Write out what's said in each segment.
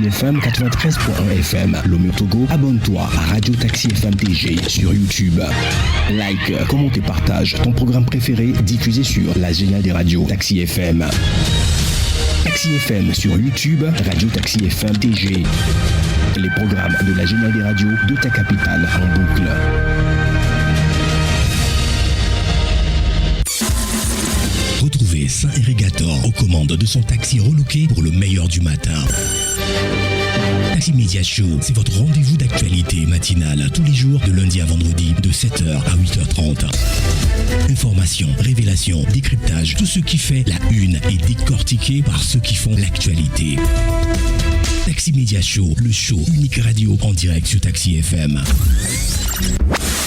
FM 93.1 FM. Lomé Togo, abonne-toi à Radio Taxi FM TG sur YouTube. Like, commente et partage ton programme préféré diffusé sur la géniale des radios Taxi FM. Taxi FM sur YouTube, Radio Taxi FM TG. Les programmes de la géniale des radios de ta capitale en boucle. Retrouvez Saint-Irrigator aux commandes de son taxi relooké pour le meilleur du matin. Taxi Media Show, c'est votre rendez-vous d'actualité matinale tous les jours de lundi à vendredi de 7h à 8h30. Informations, révélations, décryptage, tout ce qui fait la une est décortiqué par ceux qui font l'actualité. Taxi Media Show, le show unique radio en direct sur Taxi FM.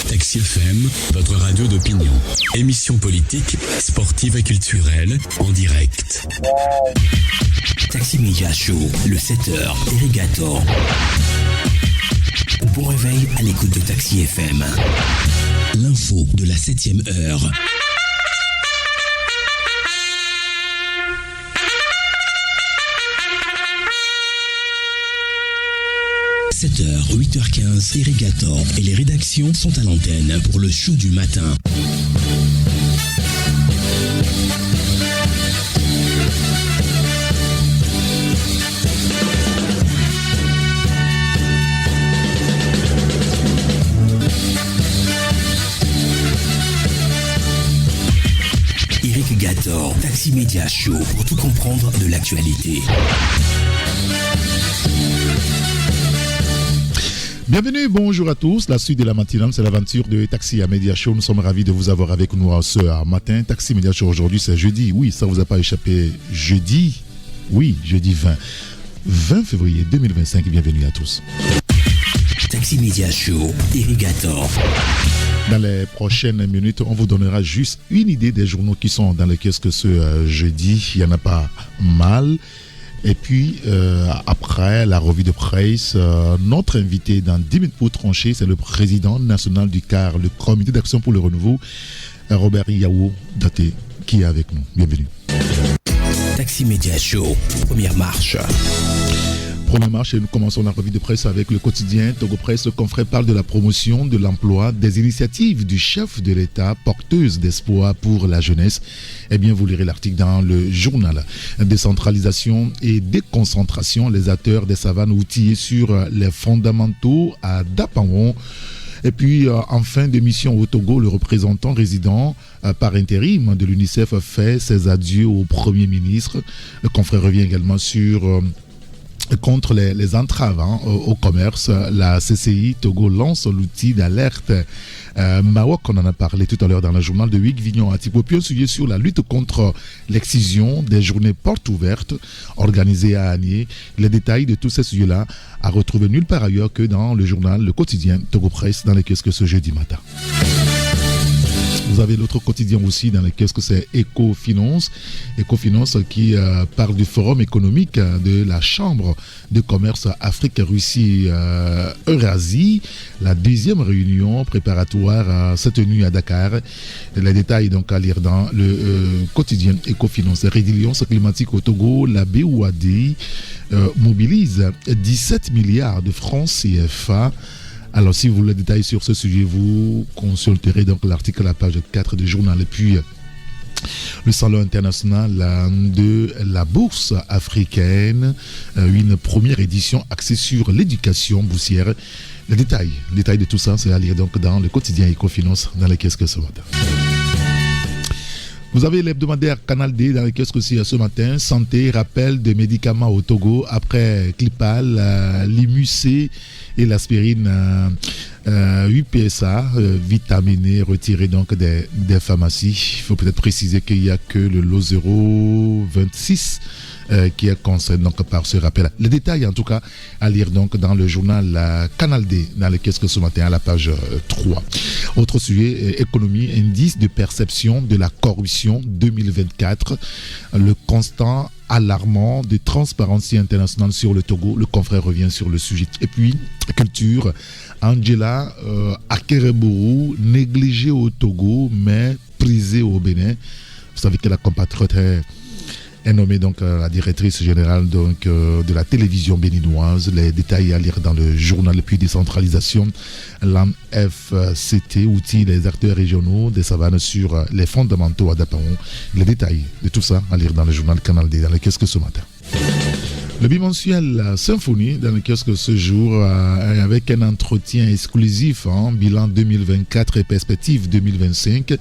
Taxi FM, votre radio d'opinion. Émission politique, sportive et culturelle, en direct. Taxi Media Show, le 7h, Irrigator. Bon réveil à l'écoute de Taxi FM. L'info de la 7e heure. « 7h, 8h15, Irrigator et les rédactions sont à l'antenne pour le show du matin. » Irrigator, Taxi Media Show pour tout comprendre de l'actualité. Bienvenue, bonjour à tous. La suite de la matinale, c'est l'aventure de Taxi Media Show. Nous sommes ravis de vous avoir avec nous ce matin. Taxi Media Show aujourd'hui, c'est jeudi. Oui, ça ne vous a pas échappé. Jeudi 20 février 2025. Bienvenue à tous. Taxi Media Show, Irrigator. Dans les prochaines minutes, on vous donnera juste une idée des journaux qui sont dans les kiosques ce jeudi. Il n'y en a pas mal. Et puis, après la revue de presse, notre invité dans 10 minutes pour trancher, c'est le président national du CAR, le Comité d'Action pour le Renouveau, Robert Yao Daté, qui est avec nous. Bienvenue. Taxi Media Show, première marche. Première marche, et nous commençons la revue de presse avec le quotidien Togo Presse. Le confrère parle de la promotion de l'emploi, des initiatives du chef de l'État porteuses d'espoir pour la jeunesse. Eh bien, vous lirez l'article dans le journal. Décentralisation et déconcentration, les acteurs des savanes outillés sur les fondamentaux à Dapangon. Et puis, en fin de mission au Togo, le représentant résident par intérim de l'UNICEF fait ses adieux au Premier ministre. Le confrère revient également sur... contre les entraves au commerce. La CCI Togo lance l'outil d'alerte Mawok, on en a parlé tout à l'heure dans le journal de Hugues Vignon. Puis un sujet sur la lutte contre l'excision des journées portes ouvertes organisées à Agné. Les détails de tous ces sujets-là à retrouver nulle part ailleurs que dans le journal, le quotidien Togo Presse, dans les kiosques ce jeudi matin. Vous avez l'autre quotidien aussi dans lequel c'est Ecofinance. Ecofinance qui parle du forum économique de la Chambre de commerce Afrique-Russie-Eurasie. La deuxième réunion préparatoire s'est tenue à Dakar. Les détails donc à lire dans le quotidien Ecofinance. Résilience climatique au Togo, la BOAD mobilise 17 milliards de francs CFA. Alors, si vous voulez le détail sur ce sujet, vous consulterez donc l'article à la page 4 du journal. Et puis, le salon international de la bourse africaine, une première édition axée sur l'éducation boursière. Le détail de tout ça, c'est à lire donc dans le quotidien Ecofinance, dans les kiosques ce matin. Vous avez l'hebdomadaire Canal D dans les kiosques aussi ce matin. Santé, rappel de médicaments au Togo après Clipal, l'Imuc et l'aspirine 8 PSA vitaminé retiré donc des pharmacies. Il faut peut-être préciser qu'il n'y a que le lot 026 qui est concerné donc par ce rappel. Les détails en tout cas à lire donc dans le journal Canal D dans le kiosque ce matin à la page 3. Autre sujet, économie, indice de perception de la corruption 2024. Le constat alarmant de Transparency International sur le Togo. Le confrère revient sur le sujet. Et puis, culture, Angela Akereburu, négligée au Togo, mais prisée au Bénin. Vous savez que la compatriote est est nommée donc la directrice générale donc, de la télévision béninoise. Les détails à lire dans le journal. Et puis décentralisation, l'AMFCT outille les acteurs régionaux des savanes sur les fondamentaux à Dapaon. Les détails de tout ça à lire dans le journal Canal D, dans le kiosque ce matin. Le bimensuel Symphonie dans le kiosque ce jour avec un entretien exclusif, bilan 2024 et perspective 2025.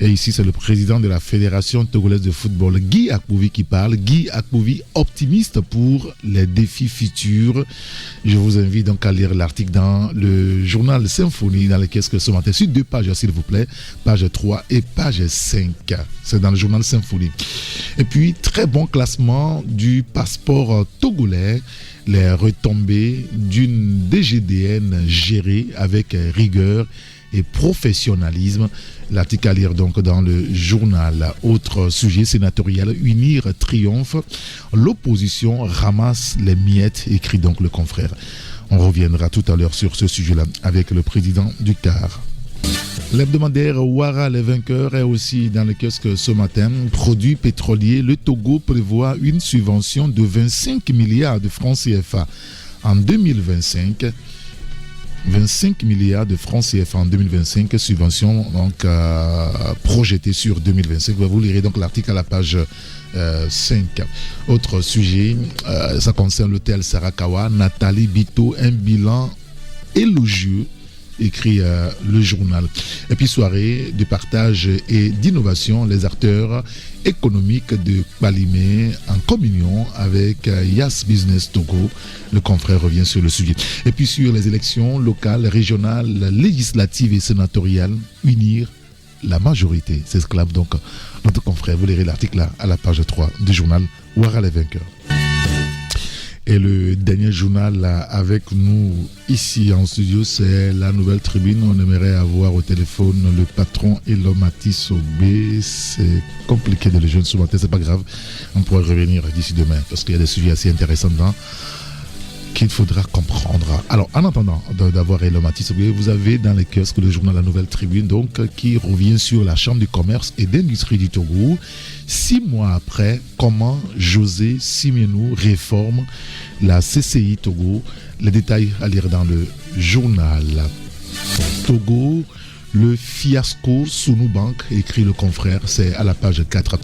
Et ici, c'est le président de la Fédération togolaise de football, Guy Akpouvi, qui parle. Guy Akpouvi, optimiste pour les défis futurs. Je vous invite donc à lire l'article dans le journal Symphonie, dans lequel ce matin, sur 2 pages, s'il vous plaît, page 3 et page 5. C'est dans le journal Symphonie. Et puis, très bon classement du passeport togolais. Les retombées d'une DGDN gérée avec rigueur et professionnalisme. L'article à lire donc dans le journal. Autre sujet sénatorial, unir triomphe. L'opposition ramasse les miettes, écrit donc le confrère. On reviendra tout à l'heure sur ce sujet-là avec le président du CAR. L'hebdomadaire Ouara les vainqueurs est aussi dans le kiosque ce matin. Produits pétroliers, le Togo prévoit une subvention de 25 milliards de francs CFA en 2025. 25 milliards de francs CFA en 2025, subvention donc projetée sur 2025. Vous lirez donc l'article à la page 5. Autre sujet, ça concerne l'hôtel Sarakawa. Nathalie Bito, un bilan élogieux, écrit le journal. Et puis soirée de partage et d'innovation, les acteurs économiques de Balimé en communion avec Yas Business Togo. Le confrère revient sur le sujet. Et puis sur les élections locales, régionales, législatives et sénatoriales, unir la majorité. C'est ce que donc notre confrère. Vous lirez l'article là à la page 3 du journal Ouara les vainqueurs. Et le dernier journal avec nous ici en studio, c'est la Nouvelle Tribune. On aimerait avoir au téléphone le patron Elomati Sobé. C'est compliqué de le joindre ce matin, c'est pas grave. On pourrait revenir d'ici demain parce qu'il y a des sujets assez intéressants dedans qu'il faudra comprendre. Alors, en attendant d'avoir Elomati Sobé, vous avez dans les kiosques le journal La Nouvelle Tribune, donc, qui revient sur la Chambre du commerce et d'industrie du Togo. 6 mois après, comment José Simienou réforme la CCI Togo. Les détails à lire dans le journal. Togo, le fiasco Sunu Bank, écrit le confrère, c'est à la page 4.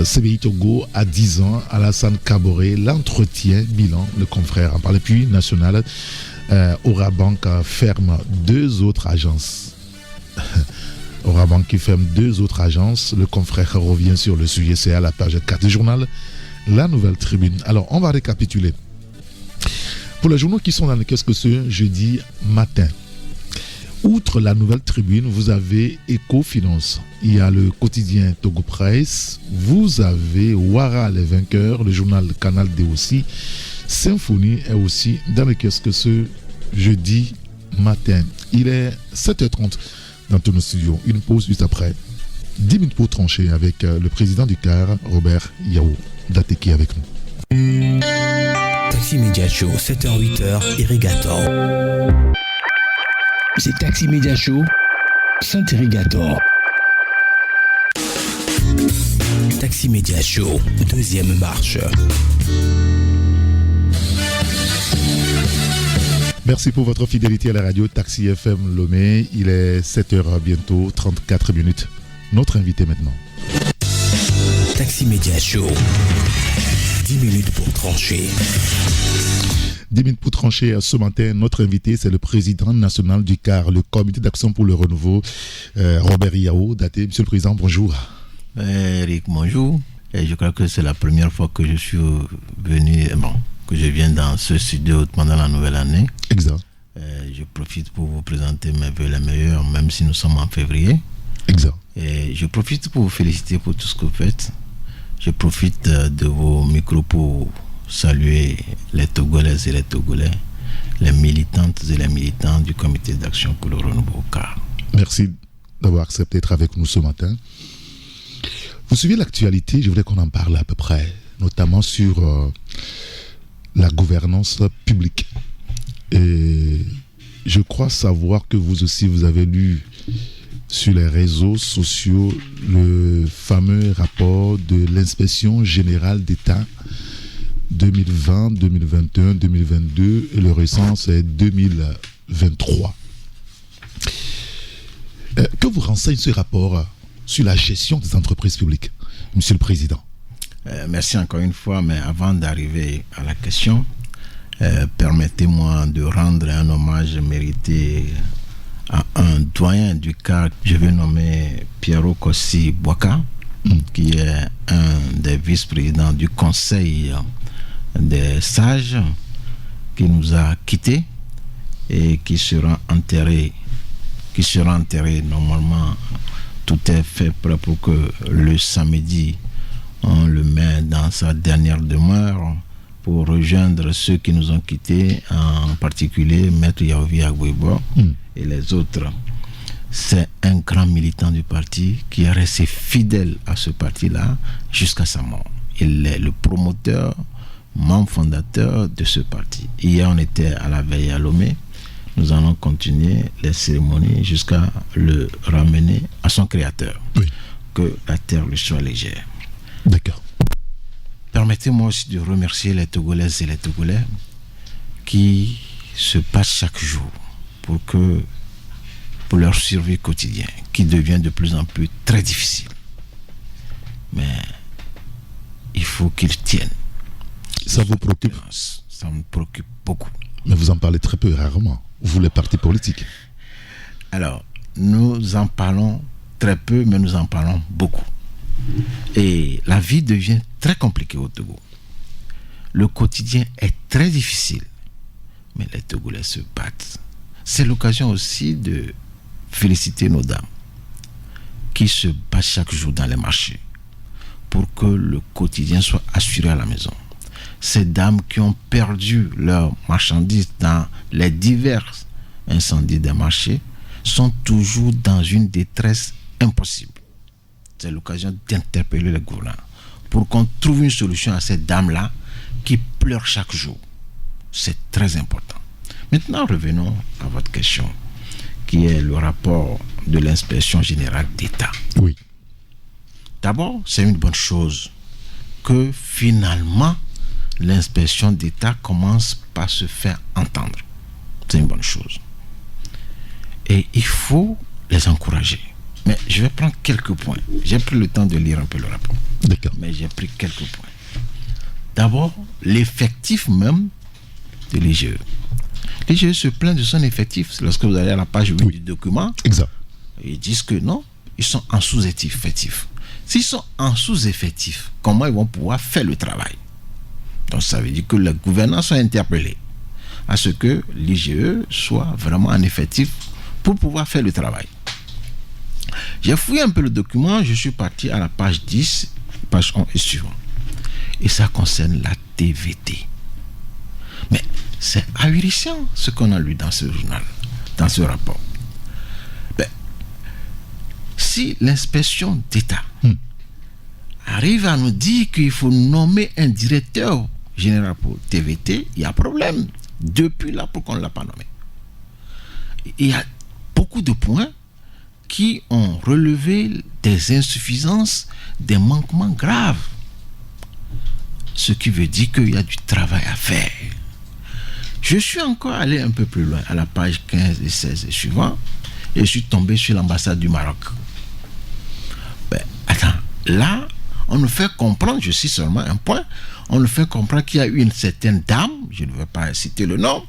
CBI Togo à 10 ans, Alassane Kaboré, l'entretien, bilan, le confrère en parle. Puis national, Aura Bank ferme 2 autres agences. Aura Bank qui ferme 2 autres agences. Le confrère revient sur le sujet, c'est à la page 4 du journal La Nouvelle Tribune. Alors, on va récapituler. Pour les journaux qui sont dans le kiosque ce jeudi matin, outre La Nouvelle Tribune, vous avez Eco-Finance. Il y a le quotidien Togo Presse. Vous avez Ouara les vainqueurs, le journal Canal D aussi. Symphonie est aussi dans le kiosque ce jeudi matin. Il est 7h30 dans tous nos studios. Une pause juste après. 10 minutes pour trancher avec le président du CAR, Robert Yao Dateki avec nous. Taxi Media Show, 7h-8h, Irrigator. C'est Taxi Media Show, Saint-Irrigator. Taxi Media Show, 2e marche. Merci pour votre fidélité à la radio Taxi FM Lomé. Il est 7h bientôt, 34 minutes. Notre invité maintenant. Taxi Media Show, 10 minutes pour trancher. 10 minutes pour trancher ce matin. Notre invité, c'est le président national du CAR, le Comité d'action pour le renouveau, Robert Yao Daté. Monsieur le Président, bonjour. Eric, bonjour. Et je crois que c'est la première fois que je suis venu, que je viens dans ce studio pendant la nouvelle année. Exact. Je profite pour vous présenter mes vœux les meilleurs, même si nous sommes en février. Exact. Et je profite pour vous féliciter pour tout ce que vous faites. Je profite de vos micros pour saluer les Togolaises et les Togolais, les militantes et les militants du Comité d'action pour le renouveau CAR. Merci d'avoir accepté d'être avec nous ce matin. Vous suivez l'actualité, je voulais qu'on en parle à peu près, notamment sur la gouvernance publique. Et je crois savoir que vous aussi, vous avez lu sur les réseaux sociaux le fameux rapport de l'inspection générale d'État 2020, 2021, 2022 et le récent c'est 2023. Que vous renseigne ce rapport sur la gestion des entreprises publiques, Monsieur le Président? Merci encore une fois, mais avant d'arriver à la question, permettez-moi de rendre un hommage mérité à un doyen du CAC, je vais nommer Piero Kossi Boaka, qui est un des vice-présidents du Conseil des sages, qui nous a quittés et qui sera enterré normalement. Tout est fait prêt pour que le samedi on le met dans sa dernière demeure pour rejoindre ceux qui nous ont quittés, en particulier Maître Yaovi Agwebo et les autres. C'est un grand militant du parti qui est resté fidèle à ce parti-là jusqu'à sa mort. Il est le promoteur, membre fondateur de ce parti. Hier, on était à la veille à Lomé. Nous allons continuer les cérémonies jusqu'à le ramener à son créateur. Oui. Que la terre lui soit légère. D'accord. Permettez-moi aussi de remercier les Togolaises et les Togolais qui se battent chaque jour pour leur survie quotidienne, qui devient de plus en plus très difficile. Mais il faut qu'ils tiennent. Ça vous préoccupe? Ça me préoccupe beaucoup. Mais vous en parlez très peu, rarement. Vous, les partis politiques. Alors, nous en parlons très peu, mais nous en parlons beaucoup. Et la vie devient très compliquée au Togo. Le quotidien est très difficile, mais les Togolais se battent. C'est l'occasion aussi de féliciter nos dames qui se battent chaque jour dans les marchés pour que le quotidien soit assuré à la maison. Ces dames qui ont perdu leurs marchandises dans les divers incendies des marchés sont toujours dans une détresse impossible. C'est l'occasion d'interpeller les gouvernants pour qu'on trouve une solution à ces dames-là qui pleurent chaque jour. C'est très important. Maintenant, revenons à votre question, qui est le rapport de l'inspection générale d'État. Oui. D'abord, c'est une bonne chose que finalement, l'inspection d'État commence par se faire entendre. C'est une bonne chose. Et il faut les encourager. Mais je vais prendre quelques points. J'ai pris le temps de lire un peu le rapport. D'accord. Mais j'ai pris quelques points. D'abord, l'effectif même de l'IGE. L'IGE se plaint de son effectif. Lorsque vous allez à la page 8 du document, exact. Ils disent que non, ils sont en sous-effectif. S'ils sont en sous-effectif, comment ils vont pouvoir faire le travail? Donc ça veut dire que les gouvernants sont interpellés à ce que l'IGE soit vraiment en effectif pour pouvoir faire le travail. J'ai fouillé un peu le document, je suis parti à la page 10, page 11 et suivant. Et ça concerne la TVT. Mais c'est ahurissant ce qu'on a lu dans ce journal, dans ce rapport. Ben, si l'inspection d'État arrive à nous dire qu'il faut nommer un directeur général pour TVT, il y a problème. Depuis là, pourquoi on ne l'a pas nommé? Il y a beaucoup de points qui ont relevé des insuffisances, des manquements graves. Ce qui veut dire qu'il y a du travail à faire. Je suis encore allé un peu plus loin, à la page 15 et 16 et suivant, et je suis tombé sur l'ambassade du Maroc. Ben, attends, là, on nous fait comprendre, je cite seulement un point, on nous fait comprendre qu'il y a eu une certaine dame, je ne vais pas citer le nom,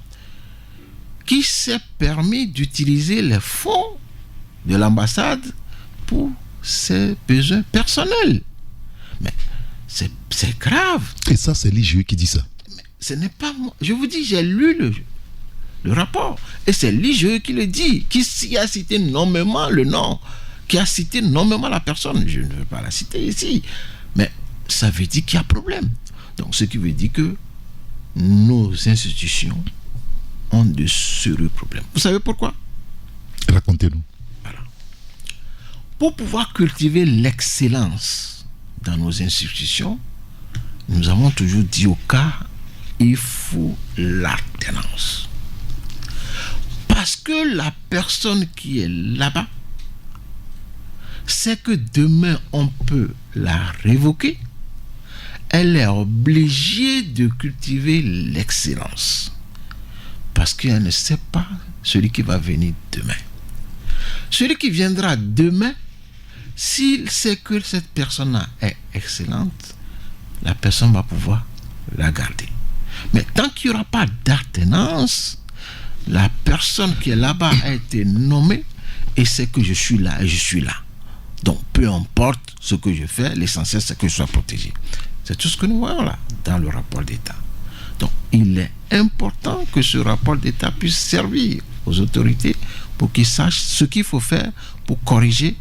qui s'est permis d'utiliser les fonds de l'ambassade pour ses besoins personnels. Mais c'est grave. Et ça, c'est l'IGE qui dit ça. Mais ce n'est pas moi. Je vous dis, j'ai lu le rapport. Et c'est l'IGE qui le dit, qui a cité nommément le nom, qui a cité nommément la personne. Je ne veux pas la citer ici. Mais ça veut dire qu'il y a problème. Donc, ce qui veut dire que nos institutions ont de sérieux problèmes. Vous savez pourquoi? Racontez-nous. Voilà. Pour pouvoir cultiver l'excellence dans nos institutions, nous avons toujours dit au cas, il faut l'alternance. Parce que la personne qui est là-bas c'est que demain, on peut la révoquer. Elle est obligée de cultiver l'excellence. Parce qu'elle ne sait pas celui qui va venir demain. Celui qui viendra demain, s'il sait que cette personne-là est excellente, la personne va pouvoir la garder. Mais tant qu'il n'y aura pas d'alternance, la personne qui est là-bas a été nommée et sait que je suis là et je suis là. Donc, peu importe ce que je fais, l'essentiel c'est que je sois protégé. C'est tout ce que nous voyons là, dans le rapport d'État. Donc, il est important que ce rapport d'État puisse servir aux autorités pour qu'ils sachent ce qu'il faut faire pour corriger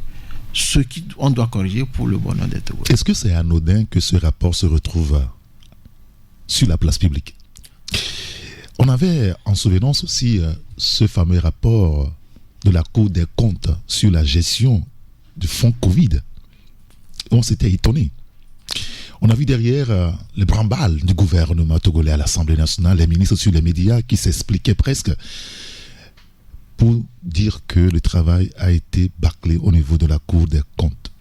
ce qu'on doit corriger pour le bonheur des Togolais. Est-ce que c'est anodin que ce rapport se retrouve sur la place publique? On avait en souvenance aussi ce fameux rapport de la Cour des comptes sur la gestion du fonds Covid. On s'était étonné. On a vu derrière le bras-le-bas du gouvernement togolais à l'Assemblée nationale, les ministres sur les médias qui s'expliquaient presque pour dire que le travail a été bâclé au niveau de la Cour des comptes.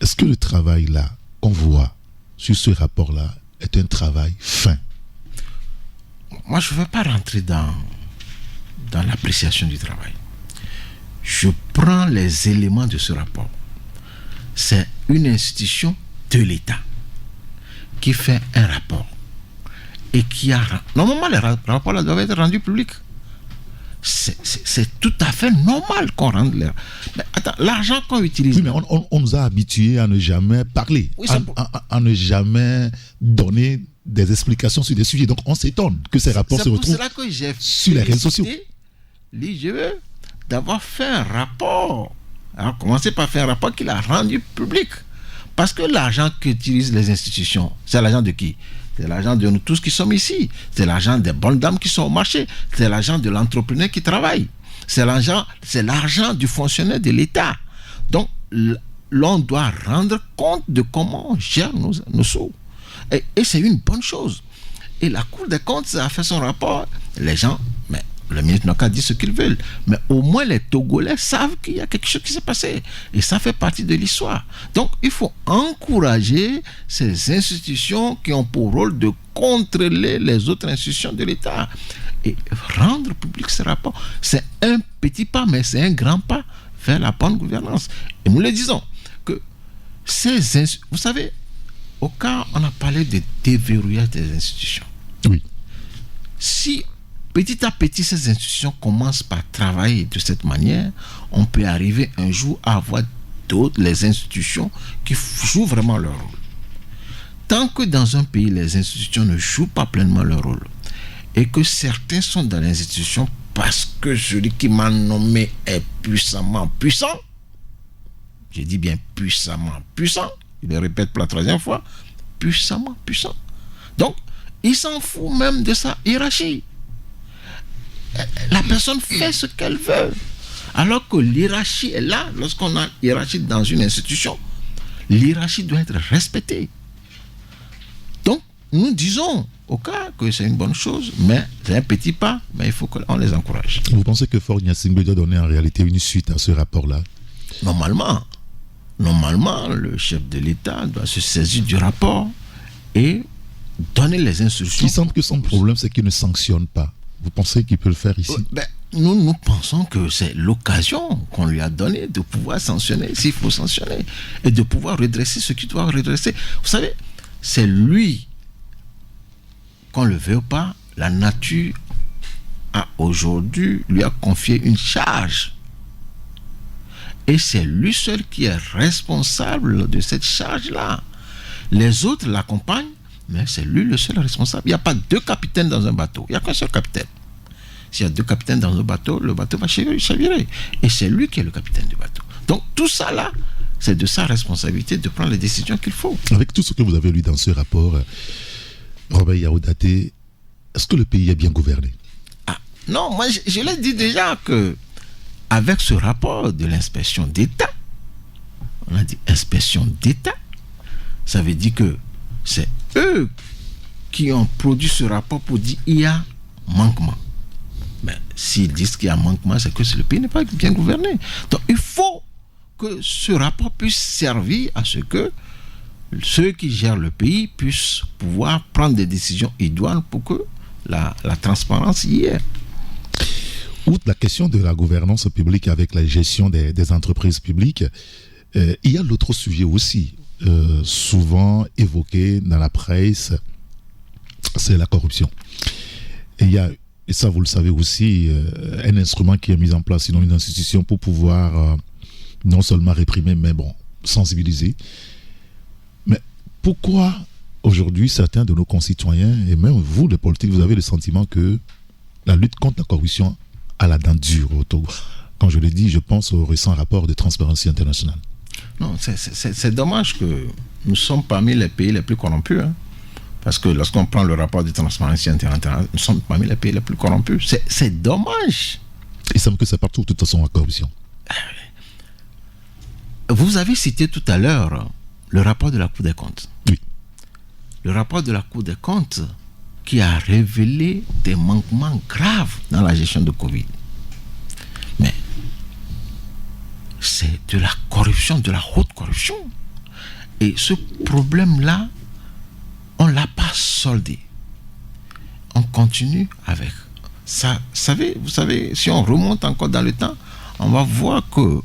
Est-ce que le travail là qu'on voit sur ce rapport-là est un travail fin? Moi, je ne veux pas rentrer dans l'appréciation du travail. Je prends les éléments de ce rapport. C'est une institution de l'État qui fait un rapport et qui a... Normalement, les rapports là doivent être rendus publics. C'est tout à fait normal qu'on rende l'air. Mais attends, l'argent qu'on utilise... Oui, mais on nous a habitués à ne jamais parler, oui, à ne jamais donner des explications sur des sujets. Donc on s'étonne que ces rapports se retrouvent sur les réseaux sociaux. L'IGE d'avoir fait un rapport. Alors commencez par faire un rapport qu'il a rendu public. Parce que l'argent qu'utilisent les institutions, c'est l'argent de qui? C'est l'argent de nous tous qui sommes ici. C'est l'argent des bonnes dames qui sont au marché. C'est l'argent de l'entrepreneur qui travaille. C'est l'argent du fonctionnaire de l'État. Donc, l'on doit rendre compte de comment on gère nos sous. Et c'est une bonne chose. Et la Cour des comptes a fait son rapport. Les gens, mais le ministre n'a qu'à dire ce qu'ils veulent. Mais au moins, les Togolais savent qu'il y a quelque chose qui s'est passé. Et ça fait partie de l'histoire. Donc, il faut encourager ces institutions qui ont pour rôle de contrôler les autres institutions de l'État. Et rendre public ce rapport, c'est un petit pas, mais c'est un grand pas vers la bonne gouvernance. Et nous le disons, que vous savez, au cas où on a parlé de déverrouillage des institutions. Oui. Si petit à petit, ces institutions commencent par travailler de cette manière, on peut arriver un jour à avoir les institutions qui jouent vraiment leur rôle. Tant que dans un pays, les institutions ne jouent pas pleinement leur rôle, et que certains sont dans les institutions parce que celui qui m'a nommé est puissamment puissant, je dis bien puissamment puissant, il le répète pour la troisième fois, puissamment puissant. Donc, il s'en fout même de sa hiérarchie. La personne fait ce qu'elle veut. Alors que l'hiérarchie est là, lorsqu'on a hiérarchie dans une institution, l'hiérarchie doit être respectée. Donc, nous disons au cas que c'est une bonne chose, mais c'est un petit pas, mais il faut qu'on les encourage. Vous pensez que Faure Gnassingbé doit donner en réalité une suite à ce rapport-là? Normalement, le chef de l'État doit se saisir du rapport et donner les instructions. Il semble que son problème, c'est qu'il ne sanctionne pas. Vous pensez qu'il peut le faire ici? Nous pensons que c'est l'occasion qu'on lui a donnée de pouvoir sanctionner s'il faut sanctionner et de pouvoir redresser ce qu'il doit redresser. Vous savez, c'est lui, qu'on le veut pas, la nature a aujourd'hui lui a confié une charge. Et c'est lui seul qui est responsable de cette charge-là. Les autres l'accompagnent, mais c'est lui le seul responsable. Il n'y a pas deux capitaines dans un bateau. Il n'y a qu'un seul capitaine. S'il y a deux capitaines dans un bateau, le bateau va chavirer. Et c'est lui qui est le capitaine du bateau. Donc tout ça là, c'est de sa responsabilité de prendre les décisions qu'il faut. Avec tout ce que vous avez lu dans ce rapport, Robert Yaodaté, est-ce que le pays est bien gouverné? Non, moi je l'ai dit déjà que avec ce rapport de l'inspection d'État, on a dit inspection d'État, ça veut dire que c'est eux qui ont produit ce rapport pour dire qu'il y a manquement. Mais s'ils disent qu'il y a manquement, c'est que le pays n'est pas bien gouverné. Donc il faut que ce rapport puisse servir à ce que ceux qui gèrent le pays puissent pouvoir prendre des décisions idoines pour que la transparence y est. Outre la question de la gouvernance publique avec la gestion des entreprises publiques, il y a l'autre sujet aussi, souvent évoqué dans la presse, c'est la corruption. Et il y a, et ça vous le savez aussi, un instrument qui est mis en place, sinon une institution pour pouvoir non seulement réprimer, mais sensibiliser. Mais pourquoi aujourd'hui certains de nos concitoyens, et même vous, les politiques, vous avez le sentiment que la lutte contre la corruption a la dent dure au Togo? Quand je le dis, je pense au récent rapport de Transparency International. Non, c'est dommage que nous sommes parmi les pays les plus corrompus. Parce que lorsqu'on prend le rapport de Transparency International, nous sommes parmi les pays les plus corrompus. C'est dommage. Il semble que c'est partout, de toute façon, la corruption. Vous avez cité tout à l'heure le rapport de la Cour des comptes. Oui. Le rapport de la Cour des comptes qui a révélé des manquements graves dans la gestion de Covid. Mais c'est de la corruption, de la haute corruption. Et ce problème-là, on ne l'a pas soldé. On continue avec ça. Vous savez, si on remonte encore dans le temps, on va voir que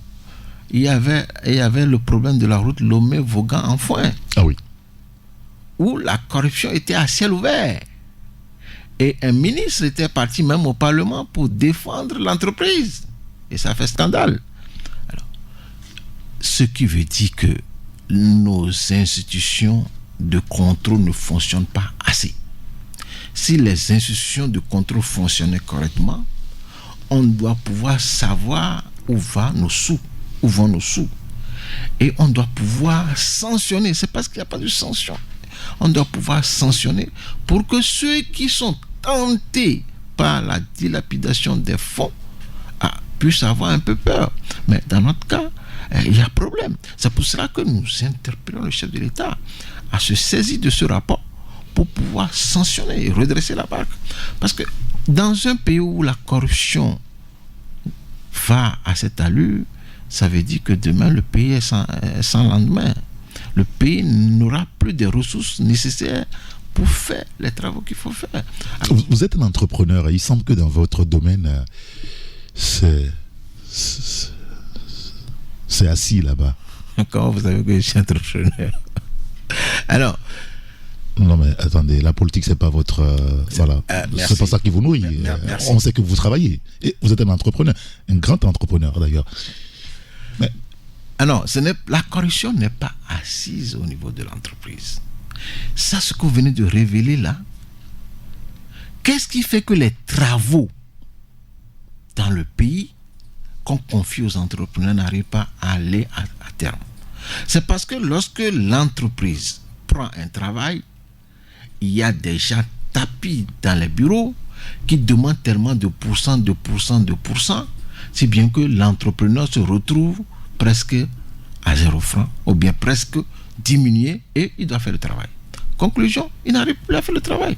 il y avait le problème de la route Lomé-Vaughan-Enfoin. Ah oui. Où la corruption était à ciel ouvert. Et un ministre était parti même au Parlement pour défendre l'entreprise. Et ça fait scandale. Alors, ce qui veut dire que nos institutions de contrôle ne fonctionnent pas assez. Si les institutions de contrôle fonctionnaient correctement, on doit pouvoir savoir où vont nos sous. Et on doit pouvoir sanctionner. C'est parce qu'il n'y a pas de sanction. On doit pouvoir sanctionner pour que ceux qui sont tentés par la dilapidation des fonds puissent avoir un peu peur. Mais dans notre cas, il y a problème. C'est pour cela que nous interpellons le chef de l'État à se saisir de ce rapport pour pouvoir sanctionner et redresser la barque. Parce que dans un pays où la corruption va à cette allure, ça veut dire que demain le pays est sans lendemain. Le pays n'aura plus de ressources nécessaires pour faire les travaux qu'il faut faire. Alors, vous êtes un entrepreneur, il semble que dans votre domaine, c'est assis là-bas. Comment vous savez que je suis entrepreneur? Alors, non mais attendez, la politique c'est pas votre voilà, c'est pas ça qui vous nourrit. On sait que vous travaillez et vous êtes un entrepreneur, un grand entrepreneur d'ailleurs. Mais alors, la corruption n'est pas assise au niveau de l'entreprise. Ça, ce que vous venez de révéler là, qu'est-ce qui fait que les travaux dans le pays qu'on confie aux entrepreneurs n'arrivent pas à aller à terme? C'est parce que lorsque l'entreprise prend un travail, il y a des gens tapis dans les bureaux qui demandent tellement de pourcents, si bien que l'entrepreneur se retrouve presque à 0 francs, ou bien presque diminué, et il doit faire le travail. Conclusion, il n'arrive plus à faire le travail.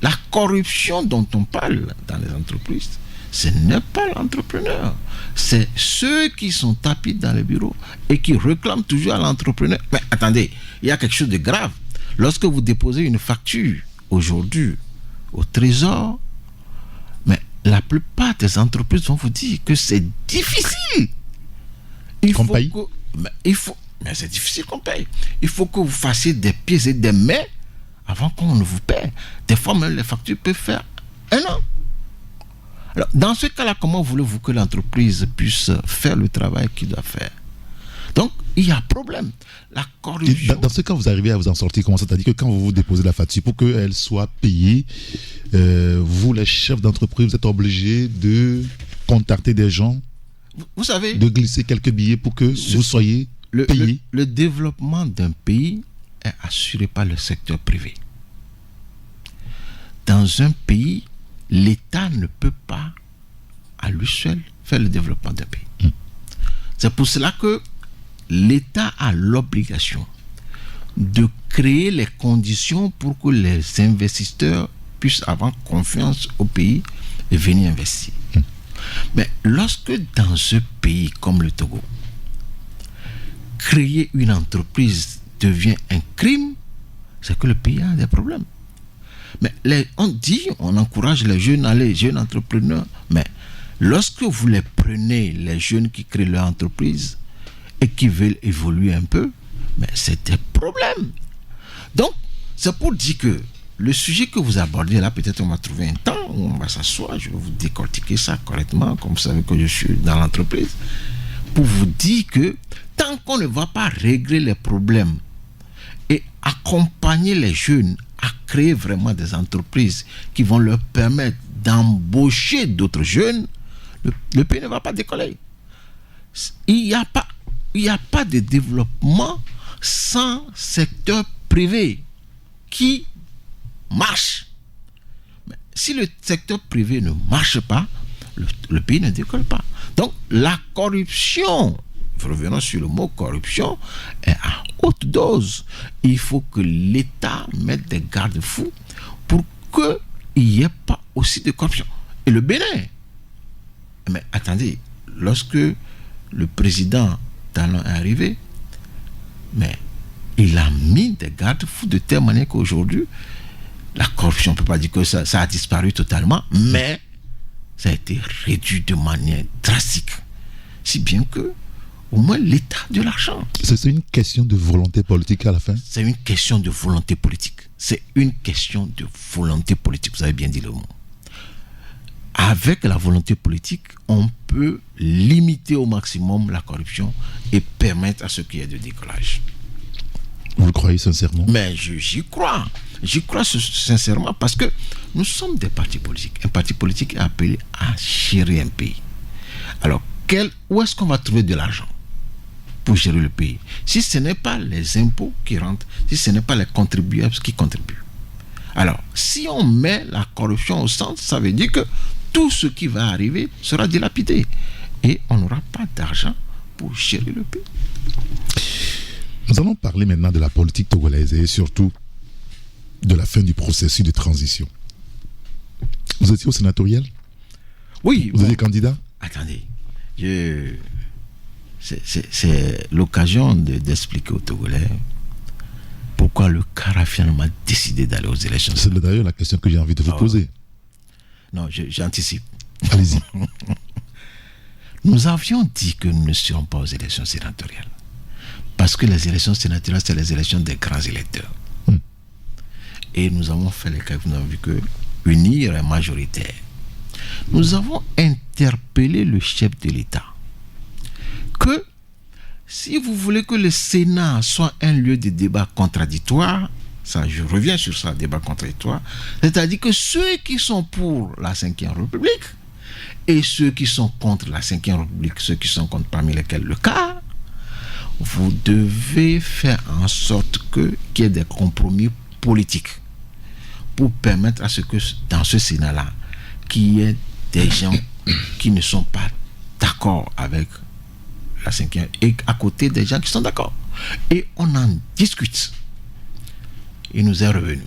La corruption dont on parle dans les entreprises, ce n'est pas l'entrepreneur. C'est ceux qui sont tapis dans les bureaux et qui réclament toujours à l'entrepreneur. Mais attendez, il y a quelque chose de grave. Lorsque vous déposez une facture aujourd'hui au Trésor, mais la plupart des entreprises vont vous dire que c'est difficile. Mais c'est difficile qu'on paye. Il faut que vous fassiez des pieds et des mains avant qu'on ne vous paie. Des fois même les factures peuvent faire 1 an. Alors, dans ce cas-là, comment voulez-vous que l'entreprise puisse faire le travail qu'il doit faire? Donc, il y a un problème. La corruption... Dans ce cas, vous arrivez à vous en sortir comment? C'est-à-dire que quand vous déposez la facture, pour qu'elle soit payée, vous, les chefs d'entreprise, vous êtes obligés de contacter des gens, vous savez, de glisser quelques billets pour que vous soyez payé. Le développement d'un pays est assuré par le secteur privé. Dans un pays, l'État ne peut pas à lui seul faire le développement d'un pays. C'est pour cela que l'État a l'obligation de créer les conditions pour que les investisseurs puissent avoir confiance au pays et venir investir. Mais lorsque dans un pays comme le Togo, créer une entreprise devient un crime, c'est que le pays a des problèmes. Mais on encourage les jeunes entrepreneurs, mais lorsque vous les prenez, les jeunes qui créent leur entreprise et qui veulent évoluer un peu, mais c'est un problème. Donc, c'est pour dire que le sujet que vous abordez là, peut-être on va trouver un temps où on va s'asseoir, je vais vous décortiquer ça correctement, comme vous savez que je suis dans l'entreprise, pour vous dire que tant qu'on ne va pas régler les problèmes et accompagner les jeunes à créer vraiment des entreprises qui vont leur permettre d'embaucher d'autres jeunes, le pays ne va pas décoller. Il n'y a pas de développement sans secteur privé qui marche. Mais si le secteur privé ne marche pas, le pays ne décolle pas. Donc la corruption, revenons sur le mot corruption, est à haute dose. Il faut que l'État mette des garde-fous pour qu'il n'y ait pas aussi de corruption. Et le Bénin, mais attendez, lorsque le président Talon est arrivé, mais il a mis des garde-fous de telle manière qu'aujourd'hui, la corruption, on ne peut pas dire que ça a disparu totalement, mais ça a été réduit de manière drastique. Si bien que, au moins, l'État a de l'argent. C'est une question de volonté politique à la fin? C'est une question de volonté politique. C'est une question de volonté politique. Vous avez bien dit le mot. Avec la volonté politique, on peut limiter au maximum la corruption et permettre à ce qu'il y ait de décollage. Vous le croyez sincèrement? Mais j'y crois. J'y crois sincèrement parce que nous sommes des partis politiques. Un parti politique est appelé à gérer un pays. Alors, où est-ce qu'on va trouver de l'argent pour gérer le pays? Si ce n'est pas les impôts qui rentrent, si ce n'est pas les contribuables qui contribuent. Alors, si on met la corruption au centre, ça veut dire que tout ce qui va arriver sera dilapidé. Et on n'aura pas d'argent pour gérer le pays. Nous allons parler maintenant de la politique togolaise et surtout de la fin du processus de transition. Vous étiez au sénatorial? Oui. Vous étiez candidat? Attendez. C'est l'occasion d'expliquer aux Togolais pourquoi le CAR a finalement décidé d'aller aux élections. C'est d'ailleurs la question que j'ai envie de vous poser. Non, j'anticipe. Allez-y. Nous avions dit que nous ne serions pas aux élections sénatoriales. Parce que les élections sénatoriales, c'est les élections des grands électeurs. Et nous avons fait les calculs, nous avons vu que unir est majoritaire. Nous avons interpellé le chef de l'État que si vous voulez que le Sénat soit un lieu de débat contradictoire, ça, je reviens sur ça, débat contradictoire, c'est-à-dire que ceux qui sont pour la Ve République et ceux qui sont contre la Ve République, ceux qui sont contre parmi lesquels le CAR, vous devez faire en sorte qu'il y ait des compromis politiques pour permettre à ce que dans ce Sénat-là, qu'il y ait des gens qui ne sont pas d'accord avec la 5e et à côté des gens qui sont d'accord. Et on en discute. Il nous est revenu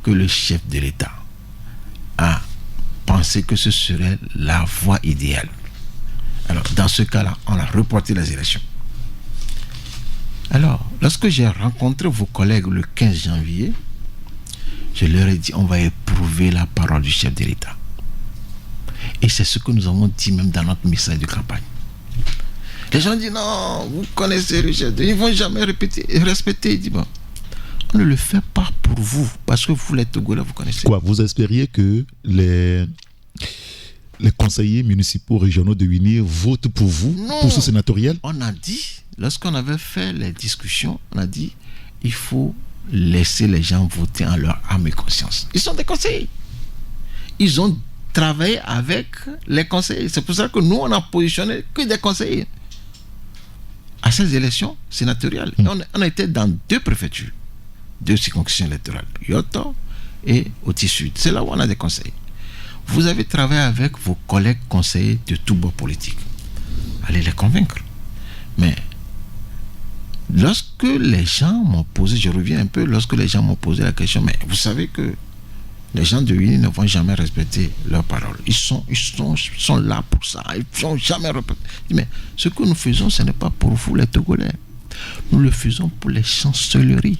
que le chef de l'État a pensé que ce serait la voie idéale. Alors, dans ce cas-là, on a reporté les élections. Alors, lorsque j'ai rencontré vos collègues le 15 janvier, je leur ai dit, on va éprouver la parole du chef de l'État. Et c'est ce que nous avons dit même dans notre message de campagne. Les gens disent, non, vous connaissez le chef de l'État, ils ne vont jamais respecter. Il dit, bon, on ne le fait pas pour vous, parce que vous, les Togolais, vous connaissez. Quoi, vous espériez que les conseillers municipaux régionaux de UNIR votent pour vous, non, pour ce sénatorial? On a dit, lorsqu'on avait fait les discussions, on a dit, il faut laisser les gens voter en leur âme et conscience. Ils sont des conseillers. Ils ont travaillé avec les conseillers. C'est pour ça que nous, on a positionné que des conseillers à ces élections sénatoriales. On a été dans 2 préfectures, 2 circonscriptions électorales, Yoto et Oti-Sud. C'est là où on a des conseillers. Vous avez travaillé avec vos collègues conseillers de tout bord politique. Allez les convaincre. Mais lorsque les gens m'ont posé, je reviens un peu, lorsque les gens m'ont posé la question, mais vous savez que les gens de UNI ne vont jamais respecter leurs paroles. Ils sont là pour ça. Ils ne vont jamais respecter. Mais ce que nous faisons, ce n'est pas pour vous les Togolais. nous le faisons pour les chancelleries.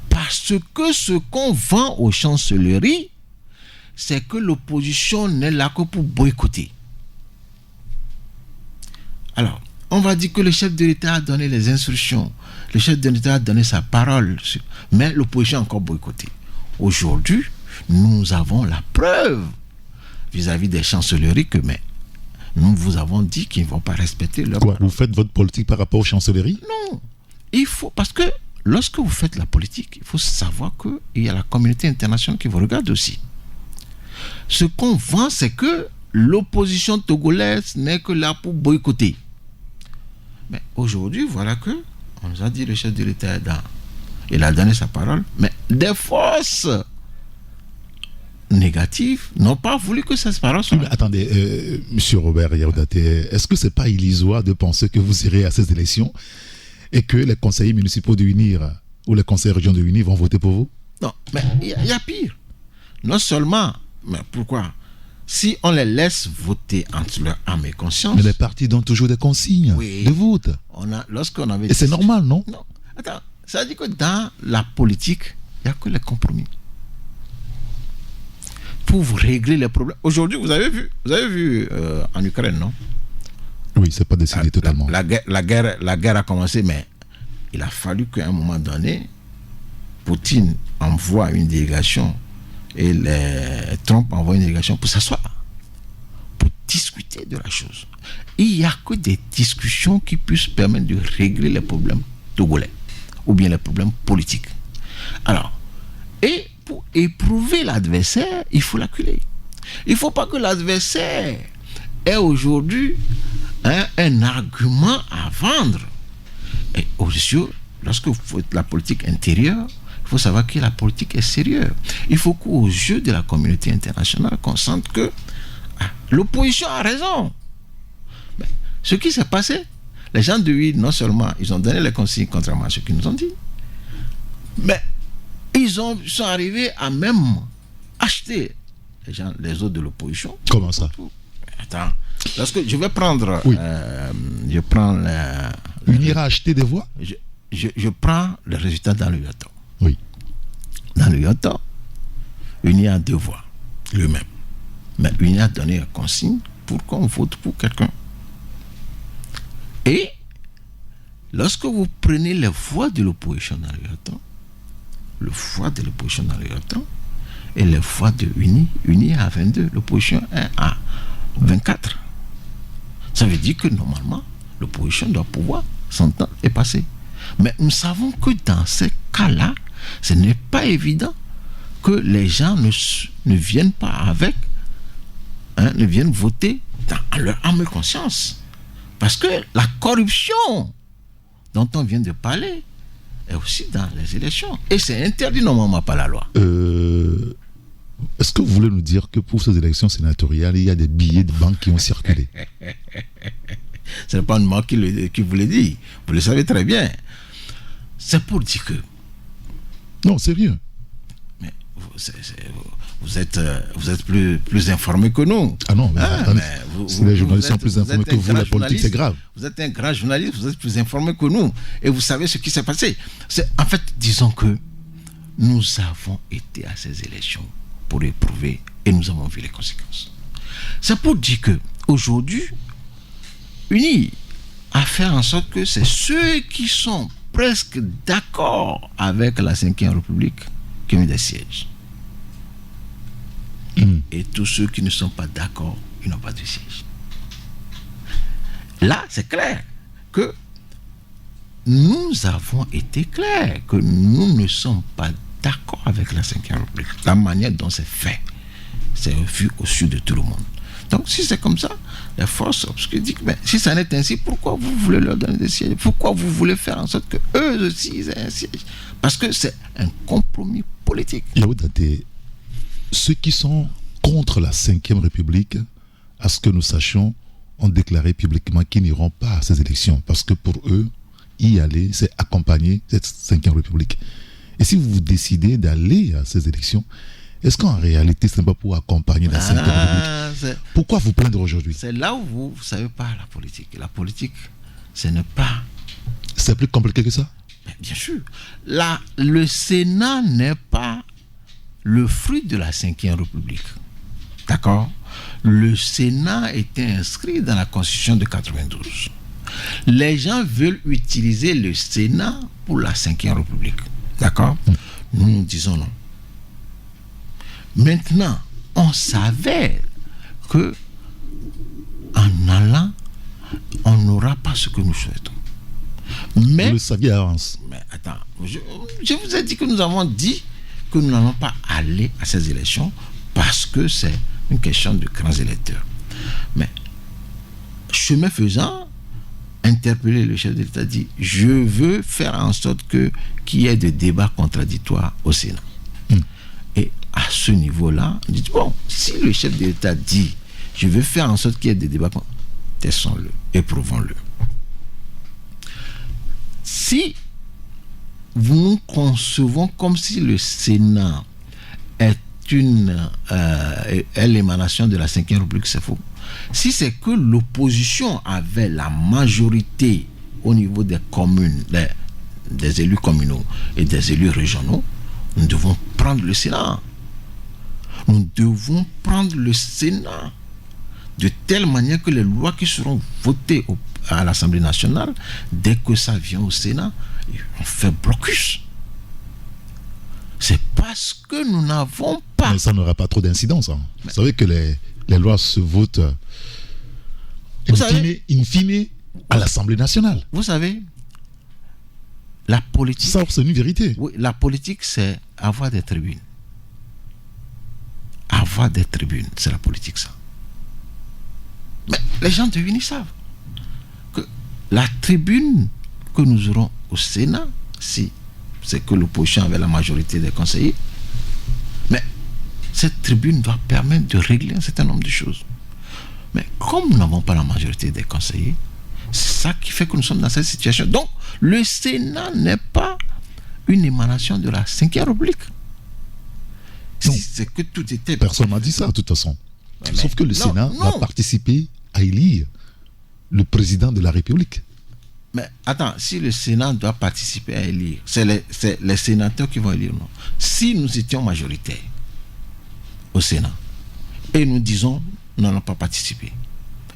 Parce que ce qu'on vend aux chancelleries, c'est que l'opposition n'est là que pour boycotter. Alors, on va dire que le chef de l'État a donné les instructions, le chef de l'État a donné sa parole, mais l'opposition a encore boycotté. Aujourd'hui, nous avons la preuve vis-à-vis des chancelleries que nous vous avons dit qu'ils ne vont pas respecter leur parole. Vous faites votre politique par rapport aux chancelleries? Non, il faut, parce que lorsque vous faites la politique, il faut savoir qu'il y a la communauté internationale qui vous regarde aussi. Ce qu'on vend, c'est que l'opposition togolaise n'est que là pour boycotter. Mais aujourd'hui, voilà que on nous a dit le chef de l'État est dans. Il a donné sa parole, mais des forces négatives n'ont pas voulu que cette parole soit. Mais attendez, monsieur Robert Yaoundaté, est-ce que c'est pas illusoire de penser que vous irez à ces élections et que les conseillers municipaux de UNIR ou les conseillers régionaux de UNIR vont voter pour vous? Non, mais il y a pire. Non seulement, mais pourquoi? Si on les laisse voter entre leur âme et conscience. Mais les partis donnent toujours des consignes de vote. Lorsqu'on avait. Et c'est normal, non? Non. Attends, ça veut dire que dans la politique, il n'y a que les compromis. Pour vous régler les problèmes. Aujourd'hui, vous avez vu en Ukraine, non? Oui, c'est pas décidé totalement. La guerre a commencé, mais il a fallu qu'à un moment donné, Poutine envoie une délégation et Trump envoie une délégation pour s'asseoir, pour discuter de la chose. Il n'y a que des discussions qui puissent permettre de régler les problèmes togolais ou bien les problèmes politiques. Alors, et pour éprouver l'adversaire, il faut l'acculer. Il ne faut pas que l'adversaire ait aujourd'hui un argument à vendre. Et aussi, lorsque vous faites la politique intérieure, il faut savoir que la politique est sérieuse. Il faut qu'aux yeux de la communauté internationale, qu'on sente que l'opposition a raison. Mais ce qui s'est passé, les gens de l'UI, non seulement ils ont donné les consignes contrairement à ce qu'ils nous ont dit, mais ils sont arrivés à même acheter les autres de l'opposition. Comment ça? Attends, lorsque je vais prendre... Oui. Je prends... UNIR a acheté des voix? Je prends le résultat dans le Yoto. Oui. Dans le Yoto, UNIR a 2 voix, lui-même. Mais UNIR a donné une consigne pour qu'on vote pour quelqu'un. Et lorsque vous prenez les voix de l'opposition dans le Yoto, le voix de l'opposition dans le Yoto, et les voix de UNIR à 22, l'opposition est à 24. Ça veut dire que normalement, l'opposition doit pouvoir s'entendre et passer. Mais nous savons que dans ces cas-là, ce n'est pas évident que les gens ne viennent pas avec, ne viennent voter dans leur âme et conscience. Parce que la corruption dont on vient de parler est aussi dans les élections. Et c'est interdit normalement par la loi. Est-ce que vous voulez nous dire que pour ces élections sénatoriales, il y a des billets de banque qui ont circulé? Ce n'est pas moi qui vous le dit. Vous le savez très bien. C'est pour dire que... Non, sérieux. Mais vous êtes plus informé que nous. Ah non, mais si les journalistes sont plus informés que vous, la politique, c'est grave. Vous êtes un grand journaliste, vous êtes plus informé que nous. Et vous savez ce qui s'est passé. En fait, disons que nous avons été à ces élections pour éprouver et nous avons vu les conséquences. C'est pour dire que aujourd'hui, UNI a fait en sorte que c'est ceux qui sont presque d'accord avec la Ve République qui ont eu des sièges. Et tous ceux qui ne sont pas d'accord, ils n'ont pas de siège. Là, c'est clair que nous avons été clairs que nous ne sommes pas d'accord avec la Ve République. La manière dont c'est fait, c'est vu au sud de tout le monde. Donc, si c'est comme ça, les forces obscures disent que si ça n'est ainsi, pourquoi vous voulez leur donner des sièges? Pourquoi vous voulez faire en sorte qu'eux aussi ils aient un siège? Parce que c'est un compromis politique. Yaoundaté, ceux qui sont contre la Ve République, à ce que nous sachions, ont déclaré publiquement qu'ils n'iront pas à ces élections. Parce que pour eux, y aller, c'est accompagner cette Ve République. Et si vous décidez d'aller à ces élections, est-ce qu'en réalité, ce n'est pas pour accompagner la Ve République? Pourquoi vous plaindre aujourd'hui? C'est là où vous ne savez pas la politique. La politique, ce n'est pas C'est plus compliqué que ça? Bien sûr. Là, le Sénat n'est pas le fruit de la Ve République. D'accord? Le Sénat était inscrit dans la Constitution de 92. Les gens veulent utiliser le Sénat pour la Ve République. D'accord? Nous disons non. Maintenant, on savait que en allant, on n'aura pas ce que nous souhaitons. Mais, vous le saviez à l'avance. Mais attends, je vous ai dit que nous avons dit que nous n'allons pas aller à ces élections parce que c'est une question de grands électeurs. Mais, chemin faisant, interpeller le chef de l'État dit « Je veux faire en sorte qu'il y ait des débats contradictoires au Sénat. » Et à ce niveau-là, on dit « Bon, si le chef de l'État dit « Je veux faire en sorte qu'il y ait des débats contradictoires, testons-le, éprouvons-le. » Si nous concevons comme si le Sénat est l'émanation de la Ve République, c'est faux. Si c'est que l'opposition avait la majorité au niveau des communes, des élus communaux et des élus régionaux, nous devons prendre le Sénat. Nous devons prendre le Sénat de telle manière que les lois qui seront votées à l'Assemblée nationale, dès que ça vient au Sénat, on fait blocus. C'est parce que nous n'avons pas... Mais ça n'aura pas trop d'incidence. Hein. Vous savez que les lois se votent in fine à l'Assemblée nationale. Vous savez, la politique... Ça, c'est une vérité. Oui, la politique, c'est avoir des tribunes. Avoir des tribunes, c'est la politique, ça. Mais les gens de l'UNI savent que la tribune que nous aurons au Sénat, si c'est que l'opposition avait la majorité des conseillers, mais cette tribune doit permettre de régler un certain nombre de choses. Mais comme nous n'avons pas la majorité des conseillers, c'est ça qui fait que nous sommes dans cette situation. Donc, le Sénat n'est pas une émanation de la Ve République. C'est que tout était... Personne n'a dit ça, de toute façon. Sauf que le Sénat va participer à élire le président de la République. Mais attends, si le Sénat doit participer à élire, c'est les sénateurs qui vont élire, non? Si nous étions majoritaires au Sénat et nous disons nous n'allons pas participer,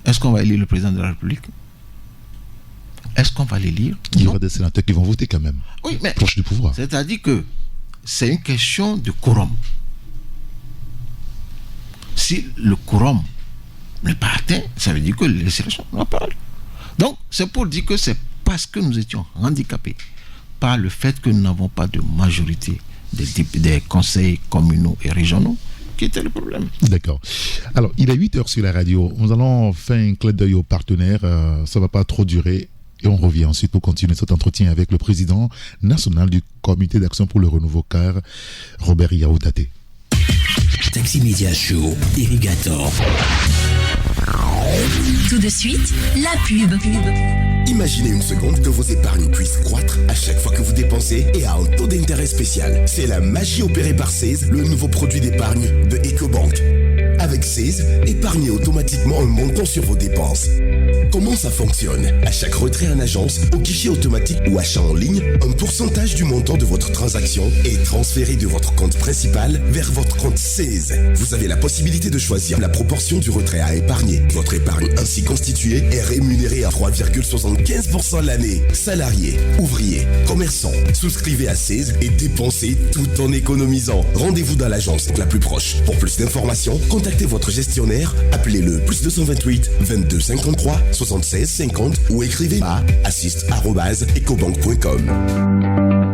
est-ce qu'on va élire le président de la République? Est-ce qu'on va l'élire? Il y aura des sénateurs qui vont voter quand même. Oui, mais proche du pouvoir. C'est-à-dire que c'est une question de quorum. Si le quorum n'est pas atteint, ça veut dire que les élections n'ont pas lieu. Donc, c'est pour dire que c'est parce que nous étions handicapés par le fait que nous n'avons pas de majorité des conseils communaux et régionaux qui était le problème. D'accord. Alors, il est 8h sur la radio. Nous allons faire un clin d'œil aux partenaires. Ça ne va pas trop durer. Et on revient ensuite pour continuer cet entretien avec le président national du Comité d'action pour le renouveau CAR, Robert Yaoudate. Taxi Media Show, Irrigator. Tout de suite, la pub. Imaginez une seconde que vos épargnes puissent croître à chaque fois que vous dépensez et à un taux d'intérêt spécial. C'est la magie opérée par Seize, le nouveau produit d'épargne de EcoBank. Avec Seize, épargnez automatiquement un montant sur vos dépenses. Comment ça fonctionne? À chaque retrait en agence, au guichet automatique ou achat en ligne, un pourcentage du montant de votre transaction est transféré de votre compte principal vers votre compte Seize. Vous avez la possibilité de choisir la proportion du retrait à épargner. Votre épargne ainsi constituée est rémunérée à 3,75% l'année. Salariés, ouvriers, commerçants, souscrivez à Seize et dépensez tout en économisant. Rendez-vous dans l'agence la plus proche. Pour plus d'informations, contactez votre gestionnaire, appelez le +228 22 53 76 50 ou écrivez à assist@ecobank.com.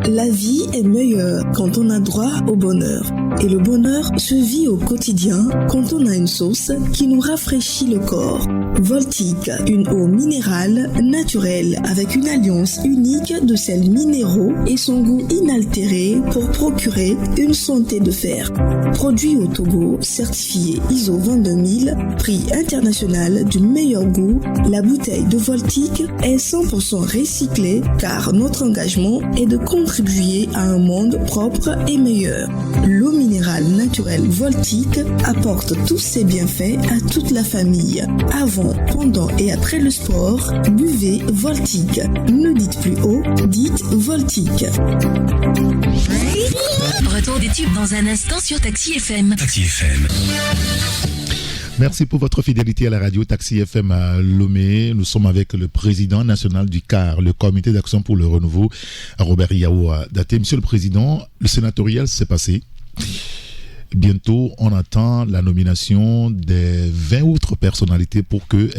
La vie est meilleure quand on a droit au bonheur. Et le bonheur se vit au quotidien quand on a une sauce qui nous rafraîchit le corps. Voltique, une eau minérale naturelle avec une alliance unique de sels minéraux et son goût inaltéré pour procurer une santé de fer. Produit au Togo, certifié ISO 22000, prix international du meilleur goût, la bouteille de Voltique est 100% recyclée car notre engagement est de contribuer à un monde propre et meilleur. L'eau minérale naturelle Voltique apporte tous ses bienfaits à toute la famille. Avant, pendant et après le sport, buvez Voltique. Ne dites plus eau, dites Voltique. Retour des tubes dans un instant sur Taxi FM. Taxi FM. Merci pour votre fidélité à la radio Taxi FM à Lomé. Nous sommes avec le président national du CAR, le Comité d'action pour le renouveau, Robert Yaoua Daté. Monsieur le Président, le sénatorial s'est passé. Bientôt, on attend la nomination des 20 autres personnalités pour que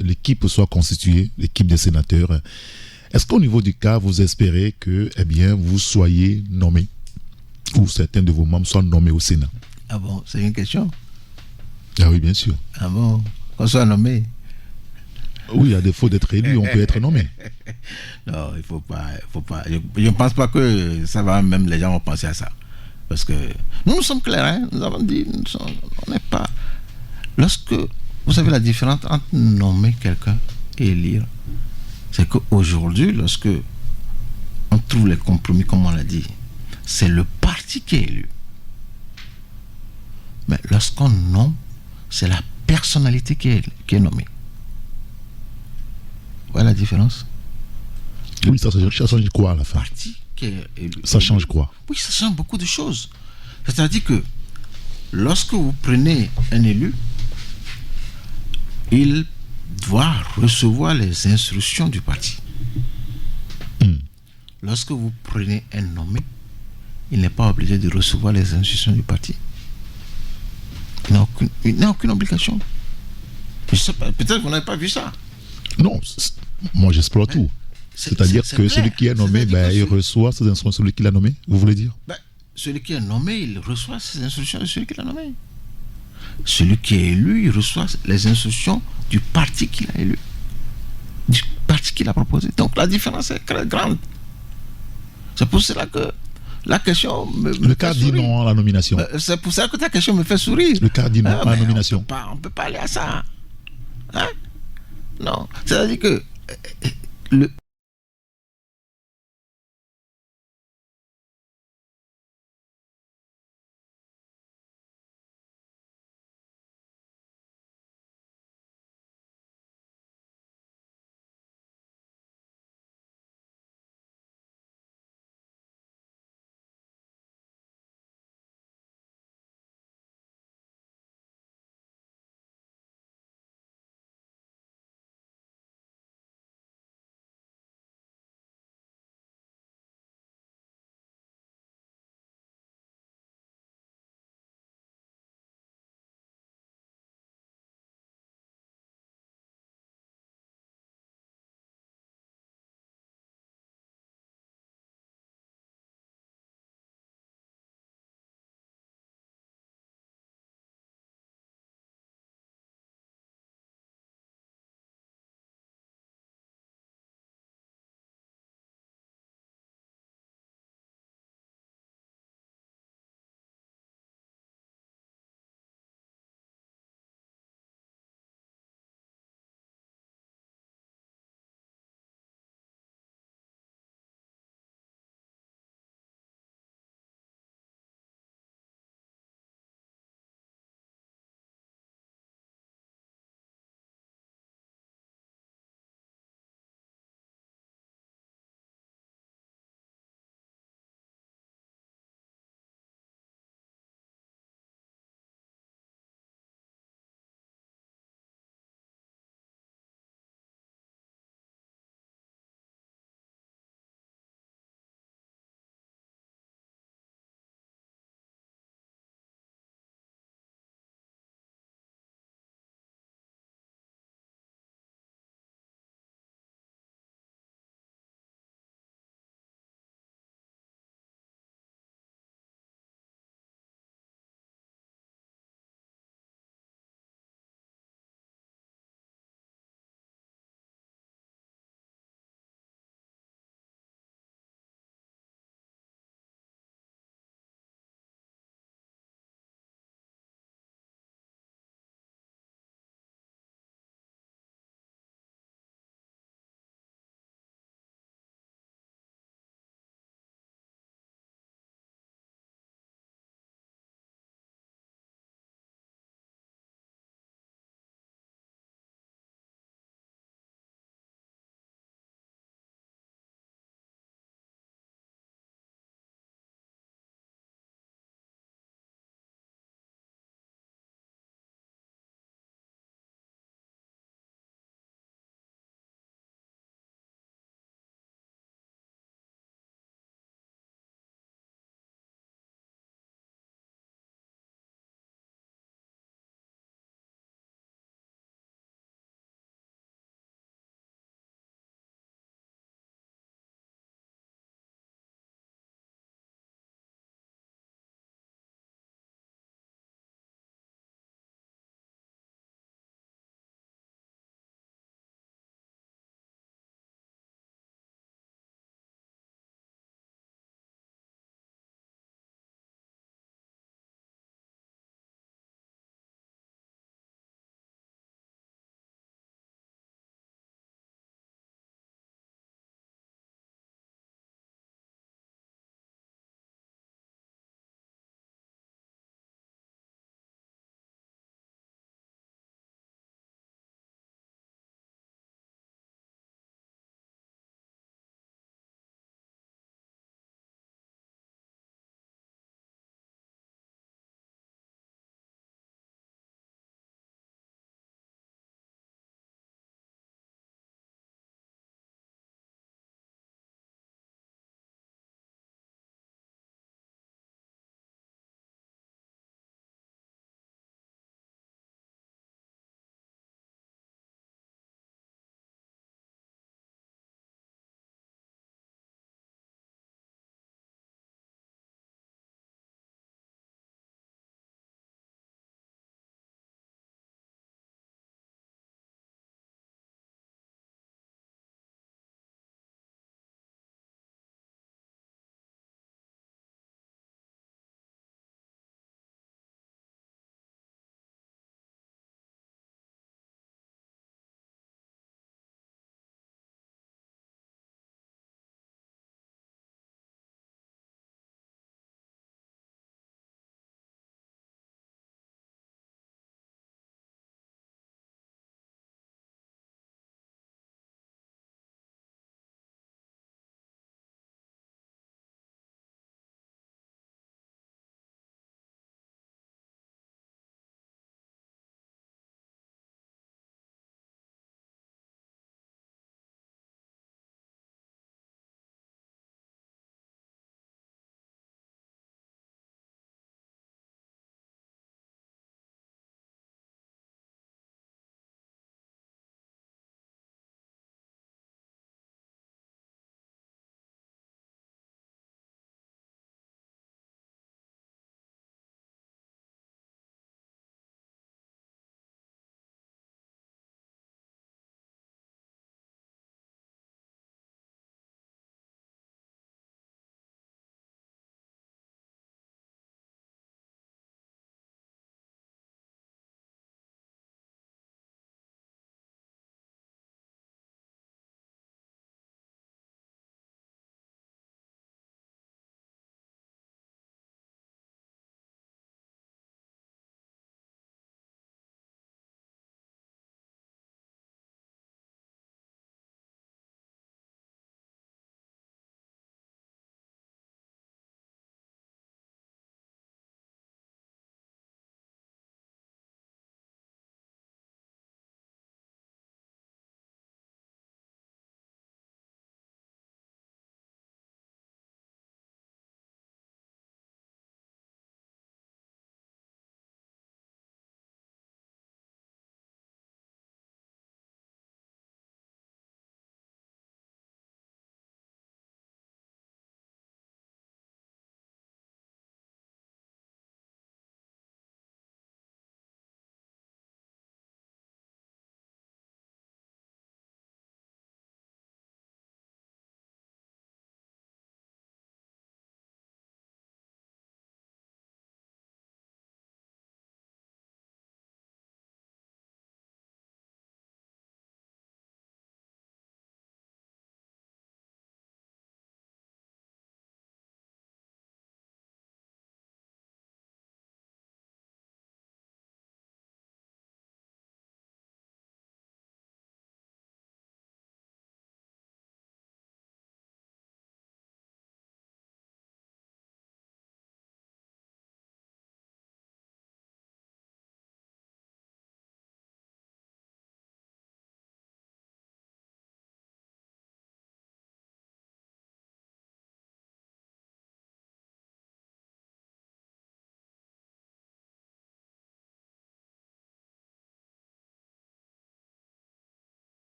l'équipe soit constituée, l'équipe des sénateurs. Est-ce qu'au niveau du CAR, vous espérez que vous soyez nommés ou certains de vos membres soient nommés au Sénat? Ah bon, c'est une question? Ah oui, bien sûr. Ah bon, qu'on soit nommé? Oui, à défaut d'être élu, on peut être nommé. Non, il faut pas. Je ne pense pas que ça va, même les gens vont penser à ça. Parce que nous sommes clairs, hein, nous avons dit, on n'est pas. Lorsque vous savez la différence entre nommer quelqu'un et élire, c'est qu'aujourd'hui, lorsque on trouve les compromis, comme on l'a dit, c'est le parti qui est élu. Mais lorsqu'on nomme, c'est la personnalité qui est nommée. Voilà la différence. Oui, ça change quoi à la fin? Parti qui est élu. Ça change quoi? Oui, ça change beaucoup de choses. C'est-à-dire que lorsque vous prenez un élu, il doit recevoir les instructions du parti. Lorsque vous prenez un nommé, il n'est pas obligé de recevoir les instructions du parti. Il n'a aucune obligation. Je sais pas, peut-être que vous n'avez pas vu ça. Non, moi j'explore tout. C'est-à-dire que celui qui est nommé, il reçoit ses instructions de celui qui l'a nommé, vous voulez dire? Celui qui est nommé, il reçoit ses instructions de celui qui l'a nommé. Celui qui est élu, il reçoit les instructions du parti qu'il a élu, du parti qu'il a proposé. Donc la différence est très grande. C'est pour cela que la question le CAR dit non à la nomination. C'est pour ça que ta question me fait sourire. Le CAR dit non à la nomination. On ne peut pas aller à ça. Hein? Non. C'est-à-dire que